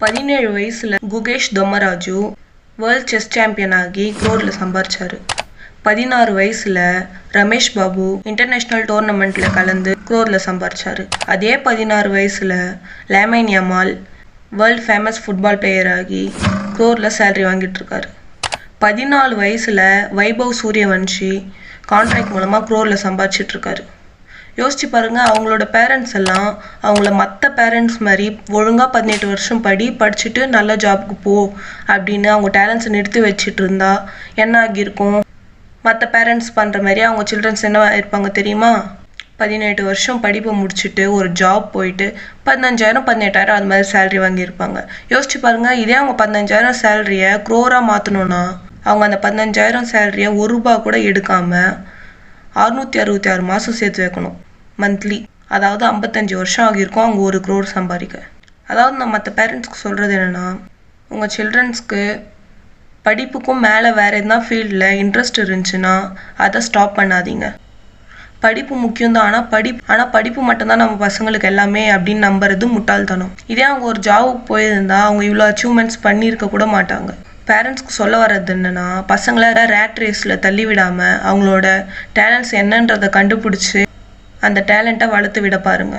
17 வயசுல Gukesh தொம்மராஜு world chess champion ஆகி க்ரோரில் சம்பாரிச்சாரு. 16 வயசுல ரமேஷ் பாபு இன்டர்நேஷ்னல் டோர்னமெண்ட்ல கலந்து க்ரோரில் சம்பாரிச்சாரு. அதே 16 வயசுல Lamine Yamal world famous football player ஆகி க்ரோரில் சேலரி வாங்கிட்டு இருக்காரு. 14 வயசுல வைபவ் சூரியவன்ஷி கான்ட்ராக்ட் மூலமாக க்ரோரில் சம்பாதிச்சிட்டு இருக்காரு. யோசிச்சு பாருங்க, அவங்களோட பேரண்ட்ஸ் எல்லாம் அவங்கள மற்ற பேரண்ட்ஸ் மாதிரி ஒழுங்காக 18 வருஷம் படிச்சுட்டு நல்ல ஜாப்க்கு போ அப்படின்னு அவங்க டேலண்ட்ஸை நிறுத்தி வச்சுட்டு இருந்தா என்ன ஆகியிருக்கும்? மற்ற பேரண்ட்ஸ் பண்ணுற மாதிரி அவங்க சில்ட்ரன்ஸ் என்ன இருப்பாங்க தெரியுமா? 18 வருஷம் படிப்பை முடிச்சுட்டு ஒரு ஜாப் போயிட்டு 15,000 18,000 அது மாதிரி சேலரி வாங்கியிருப்பாங்க. யோசிச்சு பாருங்க, இதே அவங்க 15,000 சேலரியை க்ரோராக மாற்றணும்னா அவங்க அந்த 15,000 சேலரியை ₹1 கூட எடுக்காம 666 மாதம் சேர்த்து வைக்கணும் மந்த்லி. அதாவது 55 வருஷம் ஆகியிருக்கும் அவங்க 1 crore சம்பாதிக்க. அதாவது நான் மற்ற பேரண்ட்ஸ்க்கு சொல்கிறது என்னென்னா, உங்கள் சில்ட்ரன்ஸ்க்கு படிப்புக்கும் மேலே வேறு எதுனா ஃபீல்டில் இன்ட்ரெஸ்ட் இருந்துச்சுன்னா அதை ஸ்டாப் பண்ணாதீங்க. படிப்பு முக்கியம்தான், ஆனால் படிப்பு மட்டும்தான் நம்ம பசங்களுக்கு எல்லாமே அப்படின்னு நம்புறது முட்டாள்தனம். இதே அவங்க ஒரு ஜாபுக்கு போயிருந்தா அவங்க இவ்வளோ அச்சீவ்மெண்ட்ஸ் பண்ணியிருக்க கூட மாட்டாங்க. பேரண்ட்ஸ்க்கு சொல்ல வர்றது என்னன்னா, பசங்களை ரேட் ரேஸில் தள்ளி விடாமல் அவங்களோட டேலண்ட்ஸ் என்னன்றதை கண்டுபிடிச்சி அந்த டேலண்ட்டை வளர்த்து விட பாருங்க.